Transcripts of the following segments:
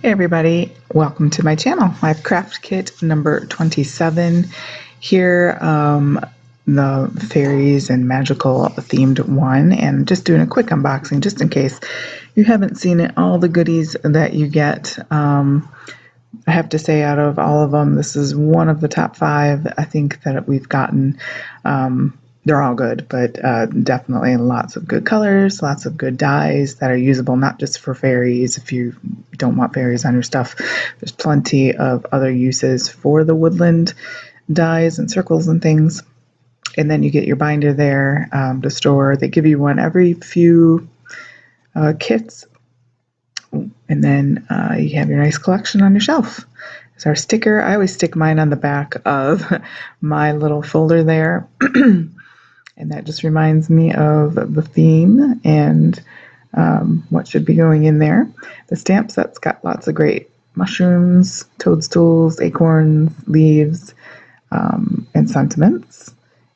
Hey everybody, welcome to my channel. I have craft kit number 27 here, the fairies and magical themed one, and just doing a quick unboxing just in case you haven't seen it, all the goodies that you get. I have to say, out of all of them, this is one of the top 5 I think that we've gotten. They're all good, but definitely lots of good colors, lots of good dyes that are usable, not just for fairies. If you don't want fairies on your stuff, there's plenty of other uses for the woodland dyes and circles and things. And then you get your binder there to store. They give you one every few kits. And then you have your nice collection on your shelf. There's our sticker. I always stick mine on the back of my little folder there. And that just reminds me of the theme and what should be going in there. The stamp set's got lots of great mushrooms, toadstools, acorns, leaves, and sentiments.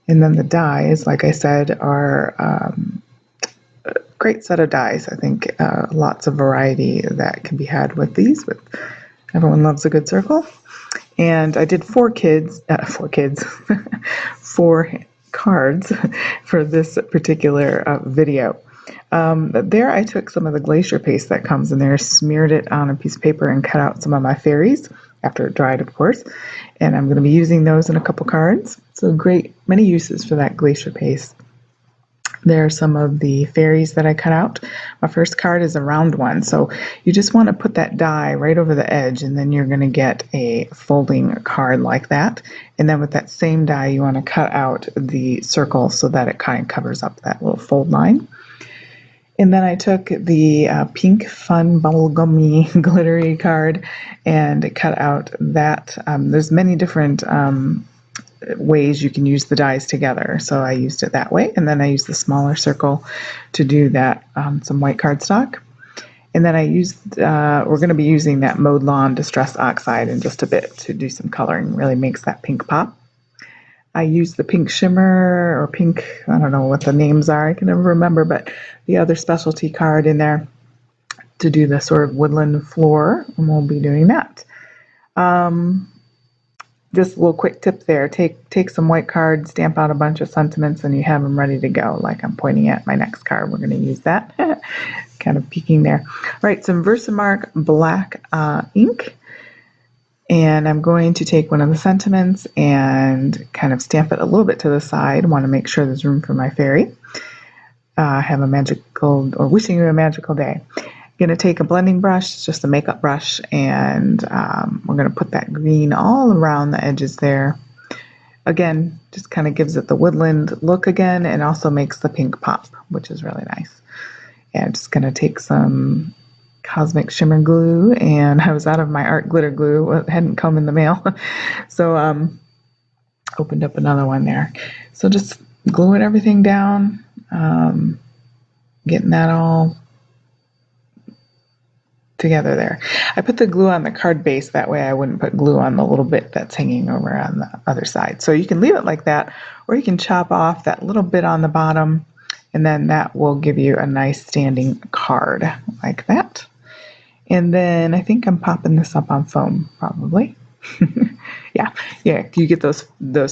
And then the dies, like I said, are a great set of dies. I think lots of variety that can be had with these. But everyone loves a good circle. And I did 4 cards for this particular video. There I took some of the glacier paste that comes in there, smeared it on a piece of paper, and cut out some of my fairies after it dried, of course. And I'm going to be using those in a couple cards. So many uses for that glacier paste. There are some of the fairies that I cut out. My first card is a round one, so you just want to put that die right over the edge, and then you're going to get a folding card like that. And then with that same die, you want to cut out the circle so that it kind of covers up that little fold line. And then I took the pink fun bubblegummy glittery card and cut out that. There's many different ways you can use the dies together, so I used it that way. And then I used the smaller circle to do that, some white cardstock. And then I used, we're going to be using that Mowed Lawn Distress Oxide in just a bit to do some coloring. Really makes that pink pop. I used the pink shimmer or pink, I don't know what the names are, I can never remember, but the other specialty card in there to do the sort of woodland floor, and we'll be doing that. Just a little quick tip there, take some white cards, stamp out a bunch of sentiments, and you have them ready to go. Like I'm pointing at my next card, we're going to use that. Kind of peeking there. All right, some Versamark black ink. And I'm going to take one of the sentiments and kind of stamp it a little bit to the side. I want to make sure there's room for my fairy. Have a magical, or wishing you a magical day. I'm going to take a blending brush, just a makeup brush, and we're going to put that green all around the edges there. Again, just kind of gives it the woodland look again, and also makes the pink pop, which is really nice. And just going to take some Cosmic Shimmer glue, and I was out of my art glitter glue. It hadn't come in the mail. So opened up another one there. So just gluing everything down, getting that all together there. I put the glue on the card base, that way I wouldn't put glue on the little bit that's hanging over on the other side. So you can leave it like that, or you can chop off that little bit on the bottom, and then that will give you a nice standing card like that. And then I think I'm popping this up on foam, probably. yeah, you get those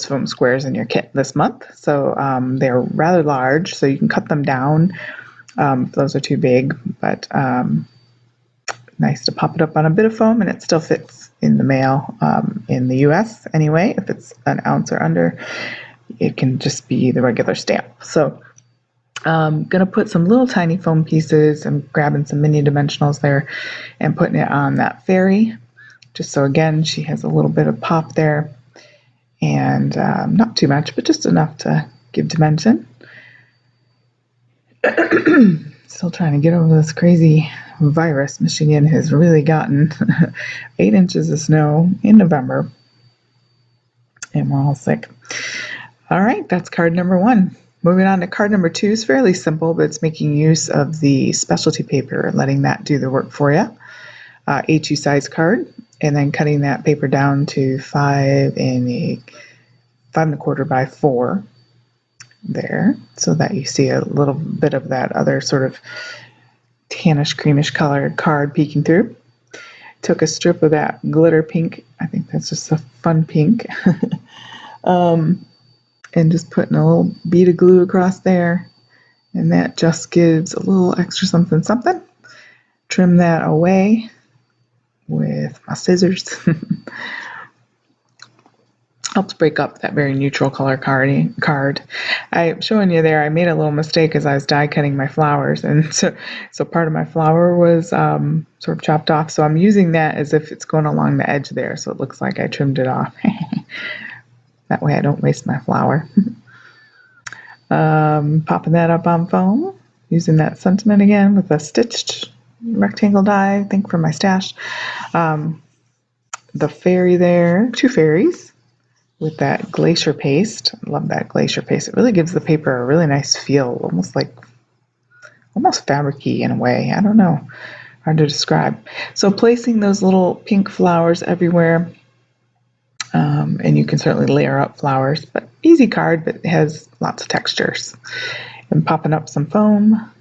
foam squares in your kit this month. So they're rather large, so you can cut them down if those are too big, but nice to pop it up on a bit of foam, and it still fits in the mail in the US anyway. If it's an ounce or under, it can just be the regular stamp. So I'm going to put some little tiny foam pieces. I'm grabbing some mini dimensionals there and putting it on that fairy, just so again she has a little bit of pop there, and not too much, but just enough to give dimension. Still trying to get over this crazy virus. Michigan has really gotten 8 inches of snow in November, and we're all sick. All right, that's card number 1. Moving on to card number 2 is fairly simple, but it's making use of the specialty paper, letting that do the work for you. A2 size card, and then cutting that paper down to 5 1/4 by 4 there, so that you see a little bit of that other sort of tannish, creamish colored card peeking through. took a strip of that glitter pink. I think that's just a fun pink. And just putting a little bead of glue across there. And that just gives a little extra something something. Trim that away with my scissors. Helps break up that very neutral color card. I'm showing you there, I made a little mistake as I was die cutting my flowers, and so part of my flower was sort of chopped off, so I'm using that as if it's going along the edge there, so it looks like I trimmed it off. That way I don't waste my flower. Popping that up on foam, using that sentiment again with a stitched rectangle die, I think from my stash. The fairy there, 2 fairies, with that glacier paste. I love that glacier paste. It really gives the paper a really nice feel, almost fabric-y in a way. I don't know, hard to describe. So placing those little pink flowers everywhere, and you can certainly layer up flowers, but easy card, but it has lots of textures. And popping up some foam,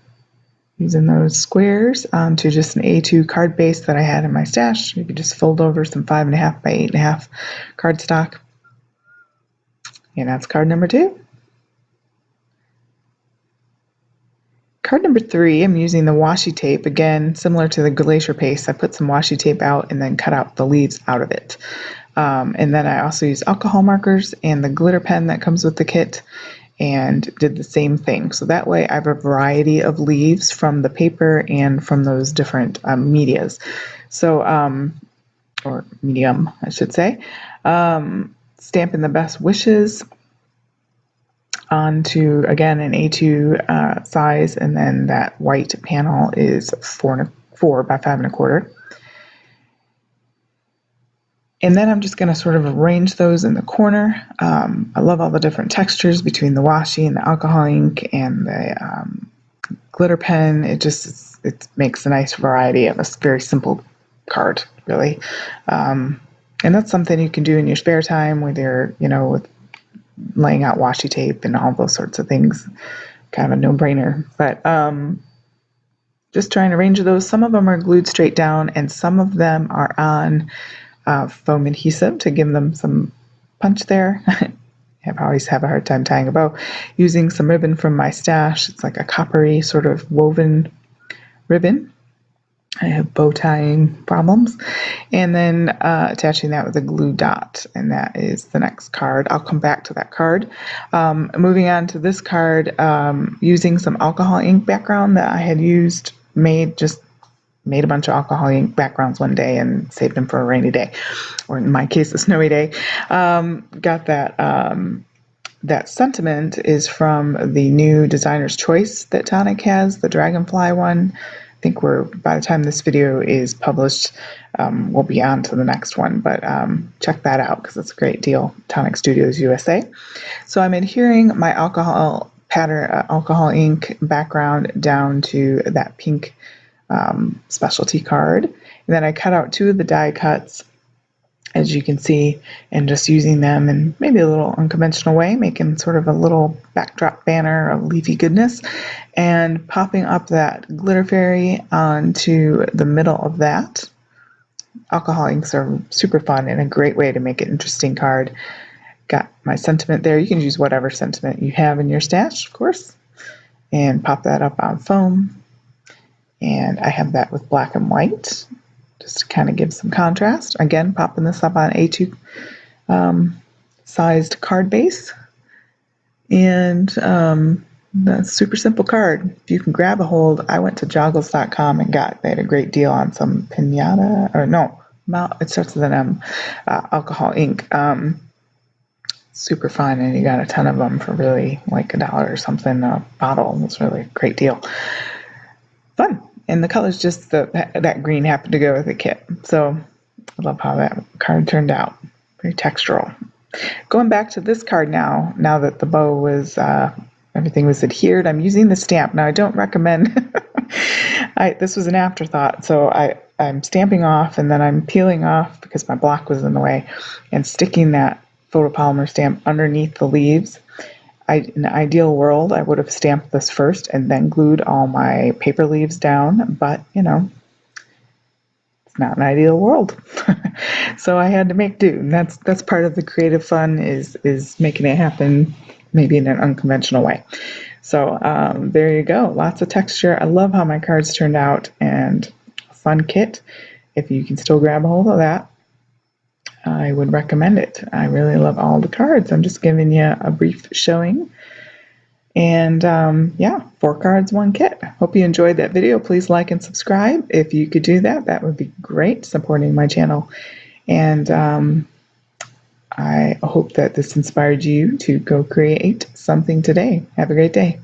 using those squares onto just an A2 card base that I had in my stash. You could just fold over some 5.5 by 8.5 cardstock. And that's card number 2. Card number 3, I'm using the washi tape, again, similar to the glacier paste. I put some washi tape out and then cut out the leaves out of it. And then I also used alcohol markers and the glitter pen that comes with the kit and did the same thing. So that way I have a variety of leaves from the paper and from those different medias. So, or medium, I should say. Stamping the best wishes onto, again, an A2 size, and then that white panel is 4 by 5.25. And then I'm just going to sort of arrange those in the corner. I love all the different textures between the washi and the alcohol ink and the glitter pen. It makes a nice variety of a very simple card, really. And that's something you can do in your spare time with your, with laying out washi tape and all those sorts of things. Kind of a no-brainer. But just trying to arrange those. Some of them are glued straight down, and some of them are on foam adhesive to give them some punch there. I always have a hard time tying a bow. Using some ribbon from my stash. It's like a coppery sort of woven ribbon. I have bow tying problems. And then attaching that with a glue dot, and that is the next card. I'll come back to that card. Moving on to this card, using some alcohol ink background that I had made a bunch of alcohol ink backgrounds one day and saved them for a rainy day, or in my case, a snowy day. Got that sentiment is from the new Designer's Choice that Tonic has, the Dragonfly one. I think by the time this video is published, we'll be on to the next one, but check that out because it's a great deal. Tonic Studios USA. So I'm adhering my alcohol ink background down to that pink specialty card. And then I cut out 2 of the die cuts, as you can see, and just using them in maybe a little unconventional way, making sort of a little backdrop banner of leafy goodness, and popping up that glitter fairy onto the middle of that. Alcohol inks are super fun and a great way to make an interesting card. Got my sentiment there. You can use whatever sentiment you have in your stash, of course, and pop that up on foam. And I have that with black and white, just to kind of give some contrast. Again, popping this up on A2 sized card base. And that's a super simple card. If you can grab a hold, I went to joggles.com and they had a great deal on some pinata, it starts with an M, alcohol ink. Super fun, and you got a ton of them for really like $1 or something a bottle. It's really a great deal. Fun. And the color's just that green happened to go with the kit. So I love how that card turned out. Very textural. Going back to this card now that the bow was, everything was adhered, I'm using the stamp. Now I don't recommend, this was an afterthought. So I'm stamping off and then I'm peeling off because my block was in the way and sticking that photopolymer stamp underneath the leaves. In an ideal world, I would have stamped this first and then glued all my paper leaves down, but it's not an ideal world. So I had to make do. And that's part of the creative fun is making it happen, maybe in an unconventional way. So there you go. Lots of texture. I love how my cards turned out, and a fun kit. If you can still grab a hold of that, I would recommend it. I really love all the cards. I'm just giving you a brief showing. And yeah, 4 cards, 1 kit. Hope you enjoyed that video. Please like and subscribe. If you could do that, that would be great, supporting my channel. And I hope that this inspired you to go create something today. Have a great day.